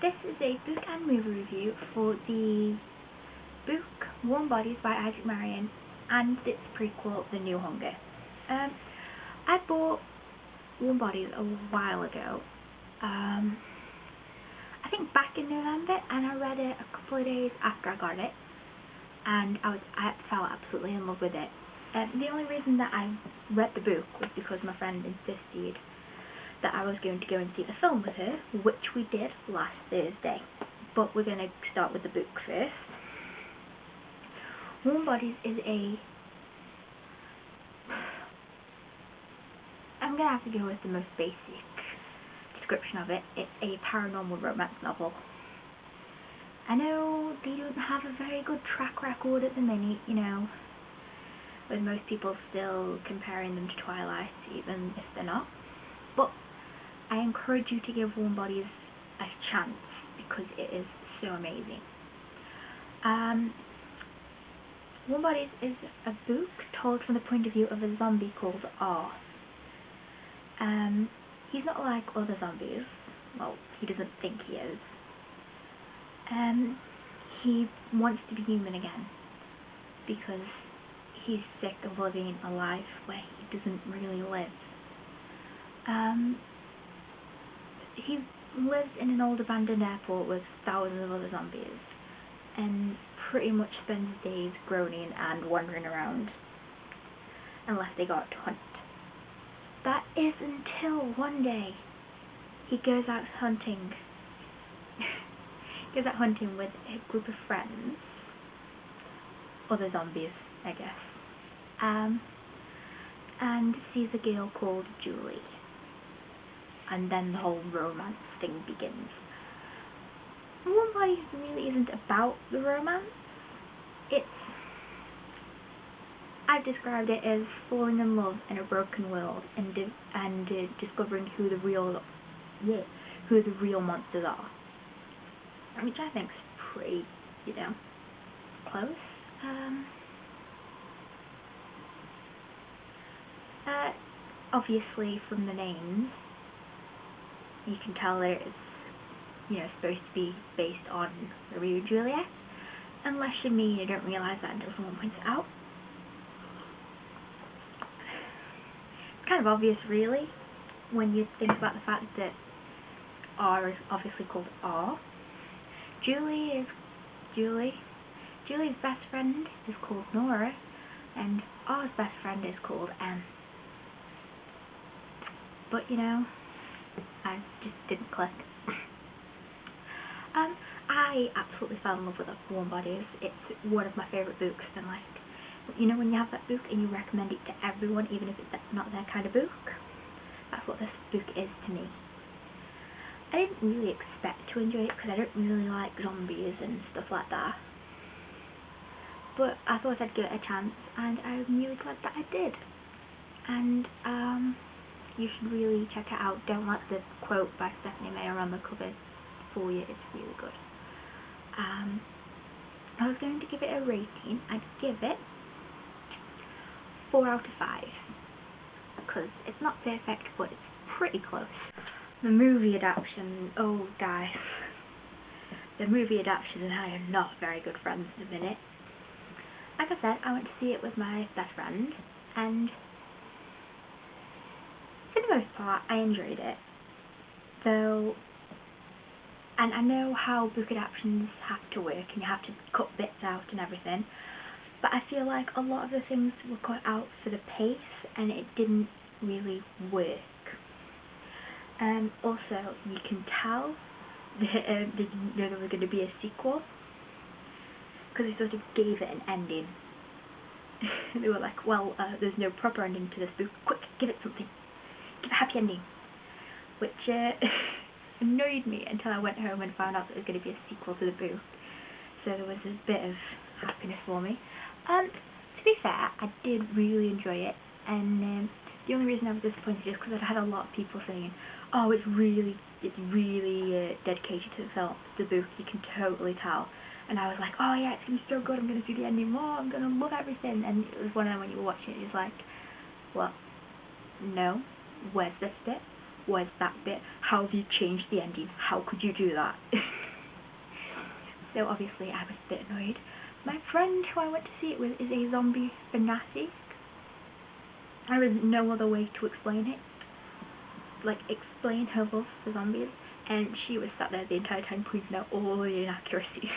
This is a book and movie review for the book Warm Bodies by Isaac Marion and its prequel, The New Hunger. I bought Warm Bodies a while ago, I think back in November, and I read it a couple of days after I got it, and I fell absolutely in love with it. The only reason that I read the book was because my friend insisted that I was going to go and see the film with her, which we did last Thursday. But we're going to start with the book first. Warm Bodies is I'm going to have to go with the most basic description of it. It's a paranormal romance novel. I know they don't have a very good track record at the minute, with most people still comparing them to Twilight, even if they're not. But I encourage you to give Warm Bodies a chance because it is so amazing. Warm Bodies is a book told from the point of view of a zombie called R. He's not like other zombies. Well, he doesn't think he is. He wants to be human again because he's sick of living a life where he doesn't really live. He lives in an old abandoned airport with thousands of other zombies and pretty much spends his days groaning and wandering around unless they go out to hunt. That is until one day he goes out hunting. Goes out hunting with a group of friends, other zombies, I guess, and sees a girl called Julie. And then the whole romance thing begins. Warm Bodies really isn't about the romance. I've described it as falling in love in a broken world and discovering who the real monsters are, which I think's pretty, close. Obviously, from the names, you can tell that it's, supposed to be based on Romeo and Juliet, unless you're me and you don't realise that until someone points it out. It's kind of obvious, really, when you think about the fact that R is obviously called R. Julie is Julie. Julie's best friend is called Nora, and R's best friend is called Anne. But, I just didn't click. I absolutely fell in love with Warm Bodies. It's one of my favourite books, and when you have that book and you recommend it to everyone, even if it's not their kind of book, that's what this book is to me. I didn't really expect to enjoy it because I don't really like zombies and stuff like that, but I thought I'd give it a chance, and I'm really glad that I did. And you should really check it out. Don't let the quote by Stephanie Meyer on the cover fool you. It's really good. I was going to give it a rating. I'd give it 4 out of 5 because it's not perfect, but it's pretty close. The movie adaptation, oh guys, the movie adaptation and I are not very good friends at the minute. Like I said, I went to see it with my best friend, and for the most part, I enjoyed it. Though, and I know how book adaptations have to work, and you have to cut bits out and everything, but I feel like a lot of the things were cut out for the pace, and it didn't really work. Also, you can tell that they didn't know there was going to be a sequel, because they sort of gave it an ending. They were like, well, there's no proper ending to this book, quick, give it something. Give it a happy ending. Which annoyed me until I went home and found out that there was going to be a sequel to the book. So there was a bit of happiness for me. To be fair, I did really enjoy it, and the only reason I was disappointed is because I'd had a lot of people saying, oh, it's really dedicated to the book, you can totally tell. And I was like, oh yeah, it's going to be so good, I'm going to see the ending more, I'm going to love everything. And it was one of them when you were watching it, it's like, well, no, where's this bit? where's that bit? How have you changed the ending? How could you do that? So obviously I was a bit annoyed. My friend who I went to see it with is a zombie fanatic. There is no other way to explain it. Like, explain her love for zombies. And she was sat there the entire time pointing out all the inaccuracies.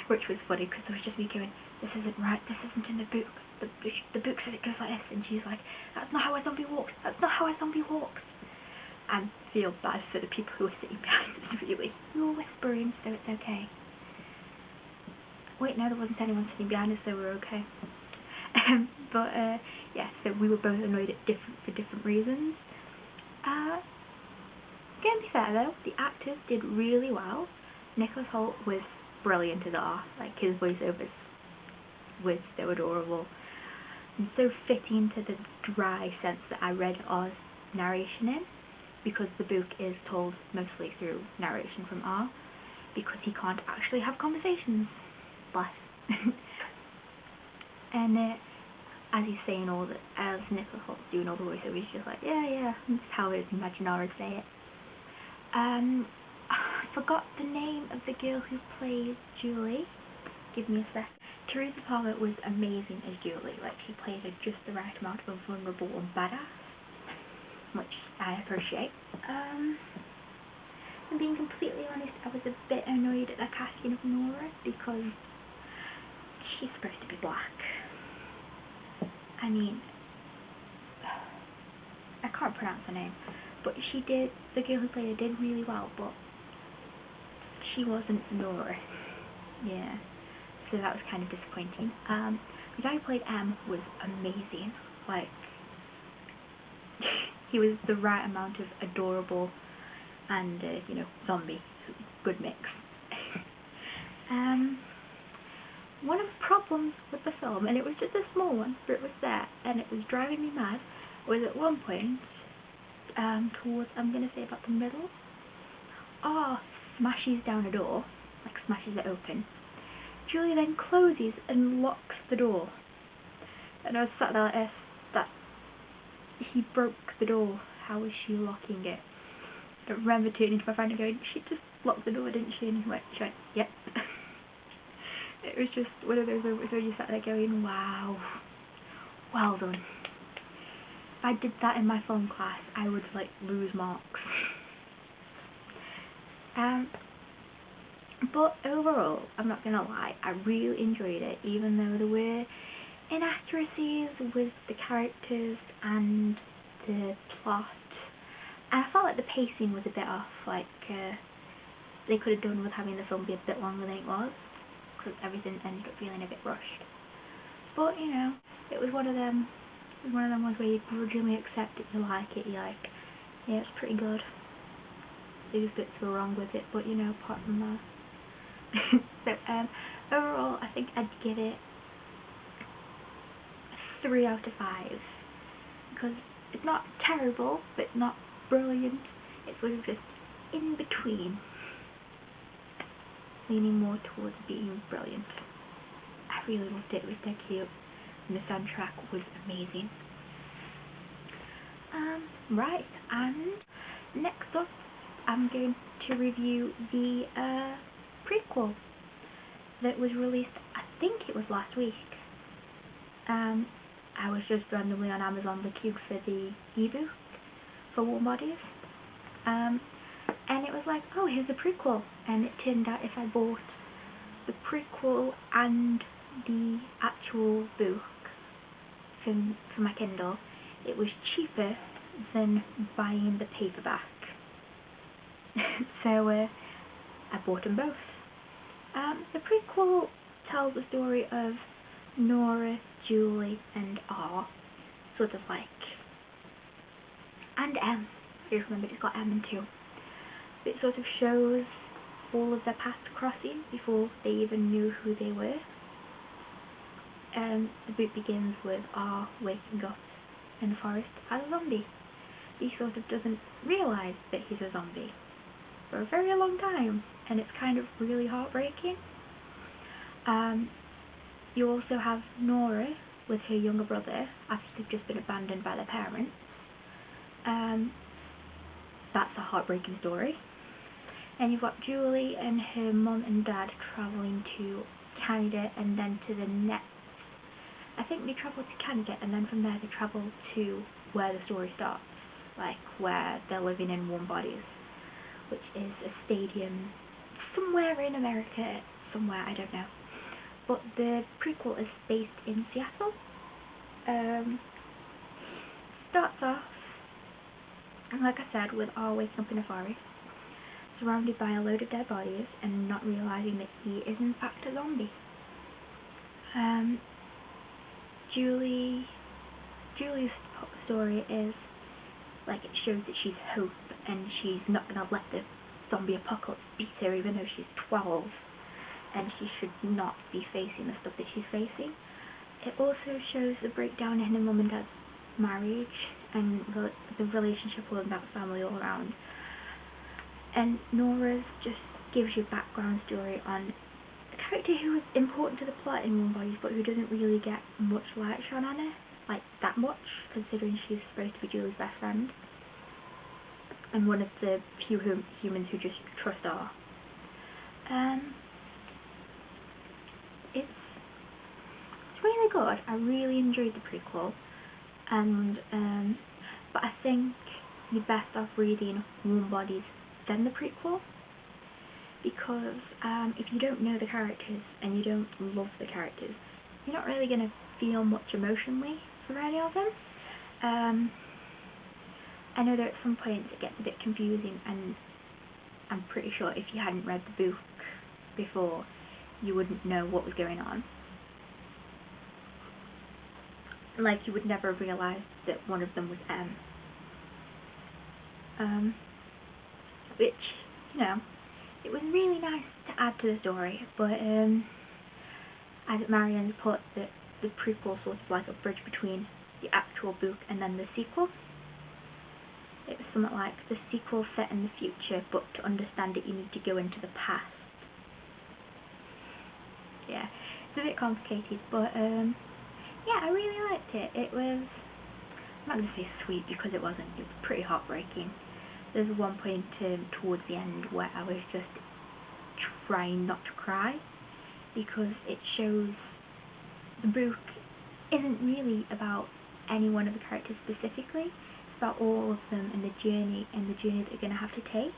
Which was funny, because there was just me going, this isn't right, this isn't in the book. The book said it goes like this. And she's like, that's not how a zombie walks. That's not how a zombie walks. I feel bad for the people who are sitting behind us, really. We were whispering, so it's okay. Wait, no, there wasn't anyone sitting behind us, so we're okay. Yeah, so we were both annoyed at for different reasons. To be fair though, the actors did really well. Nicholas Hoult was brilliant as R. Like, his voiceovers were so adorable and so fitting to the dry sense that I read R's narration in, because the book is told mostly through narration from R, because he can't actually have conversations. Bless. And as he's saying all the, as Nicholas Hoult's doing all the voiceovers, he's just like, yeah, that's how I imagine I would say it. I forgot the name of the girl who plays Julie. Give me a sec. Teresa Palmer was amazing as Julie. Like, she played her just the right amount of vulnerable and badass, which I appreciate. And being completely honest, I was a bit annoyed at the casting of Nora, because she's supposed to be black. I mean, I can't pronounce her name, but the girl who played her did really well, but she wasn't Nora. Yeah, so that was kind of disappointing. The guy who played M was amazing. Like, he was the right amount of adorable and, zombie. Good mix. One of the problems with the film, and it was just a small one, but it was there, and it was driving me mad, was at one point, towards, I'm going to say about the middle, R smashes down a door, like smashes it open. Julie then closes and locks the door. And I was sat there like this, that he broke the door, how is she locking it? I remember turning to my friend and going, she just locked the door, didn't she? And he went, yep. It was just one of those moments where you sat there going, wow, well done. If I did that in my film class, I would, like, lose marks. But overall, I'm not gonna lie, I really enjoyed it, even though there were inaccuracies with the characters and the plot. And I felt like the pacing was a bit off, like, they could have done with having the film be a bit longer than it was, because everything ended up feeling a bit rushed. But, it was one of them ones where you grudgingly accept it, you like it, you're like, yeah, it's pretty good. These bits were wrong with it, but, apart from that. So, overall, I think I'd give it 3 out of 5, because it's not terrible, but not brilliant. It's sort of just in between, leaning more towards being brilliant. I really loved it. It was dead cute, and the soundtrack was amazing. Right, and next up, I'm going to review the prequel that was released, I think it was last week. I was just randomly on Amazon looking for the ebook for Warm Bodies, and it was like, oh, here's the prequel, and it turned out if I bought the prequel and the actual book for my Kindle, it was cheaper than buying the paperback. So I bought them both. The prequel tells the story of Nora, Julie, and R, sort of like, and M. If you remember, it's got M and 2. It sort of shows all of their paths crossing before they even knew who they were. The book begins with R waking up in the forest as a zombie. He sort of doesn't realise that he's a zombie for a very long time, and it's kind of really heartbreaking. You also have Nora with her younger brother after they've just been abandoned by their parents. that's a heartbreaking story. And you've got Julie and her mum and dad travelling to Canada, and then to the next, I think they travel to Canada, and then from there they travel to where the story starts, like where they're living in warm bodies, which is a stadium somewhere in America, somewhere, I don't know. But the prequel is based in Seattle. Starts off, like I said, with R waking up in a forest, surrounded by a load of dead bodies, and not realising that he is in fact a zombie. Julie's story is, like, it shows that she's hope, and she's not going to let the zombie apocalypse beat her, even though she's 12, and she should not be facing the stuff that she's facing. It also shows the breakdown in her mum and dad's marriage, and the relationship with that family all around. And Nora's just gives you a background story on a character who is important to the plot in Warm Bodies, but who doesn't really get much light shone on her, like that much, considering she's supposed to be Julie's best friend, and one of the few humans who just trust her. It's really good. I really enjoyed the prequel, and but I think you're best off reading Warm Bodies then the prequel, because if you don't know the characters and you don't love the characters, you're not really going to feel much emotionally for any of them. I know that at some points it gets a bit confusing, and I'm pretty sure if you hadn't read the book before, you wouldn't know what was going on. Like, you would never realise that one of them was M. Which, you know, it was really nice to add to the story, but as Marianne put, that the prequel sort of like a bridge between the actual book and then the sequel. It was something like the sequel set in the future, but to understand it you need to go into the past. Yeah, it's a bit complicated, but yeah, I really liked it. It was, I'm not going to say sweet because it wasn't, it was pretty heartbreaking. There's one point towards the end where I was just trying not to cry, because it shows the book isn't really about any one of the characters specifically. It's about all of them and the journey that they're going to have to take.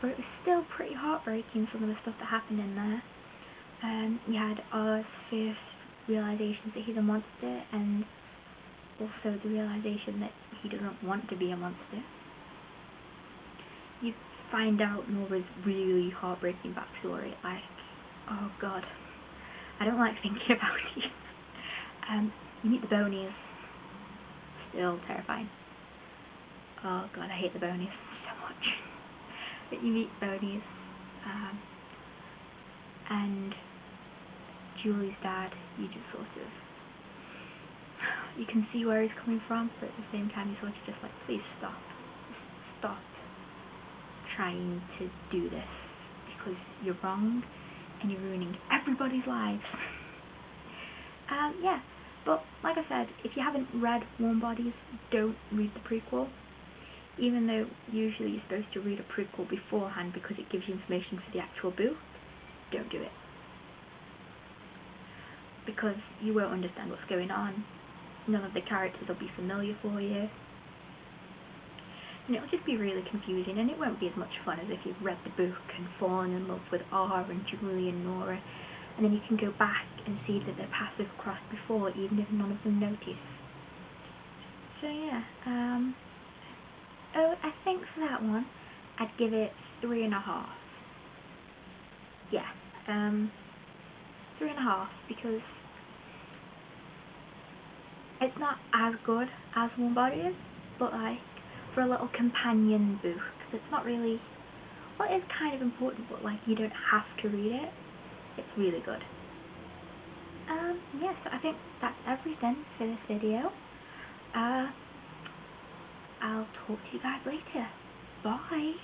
But it was still pretty heartbreaking, some of the stuff that happened in there. You had R's first realizations that he's a monster, and also the realization that he doesn't want to be a monster. You find out Nora's really heartbreaking backstory, like, oh god, I don't like thinking about it. You meet the Bonies, still terrifying. Oh god, I hate the Bonies so much. But you meet Bonies, and Julie's dad, you just sort of, you can see where he's coming from, but at the same time you sort of just like, please stop trying to do this, because you're wrong and you're ruining everybody's lives. Yeah, but like I said, if you haven't read Warm Bodies, don't read the prequel, even though usually you're supposed to read a prequel beforehand because it gives you information for the actual book. Don't do it, because you won't understand what's going on. None of the characters will be familiar for you, and it'll just be really confusing, and it won't be as much fun as if you've read the book and fallen in love with R and Julie and Nora, and then you can go back and see that their paths have crossed before, even if none of them notice. So yeah, I think for that one, I'd give it 3.5. Yeah, 3.5, because it's not as good as Warm Bodies, but like, for a little companion book that's not really, well, it's kind of important, but like, you don't have to read it. It's really good. Yeah, so I think that's everything for this video. I'll talk to you guys later. Bye.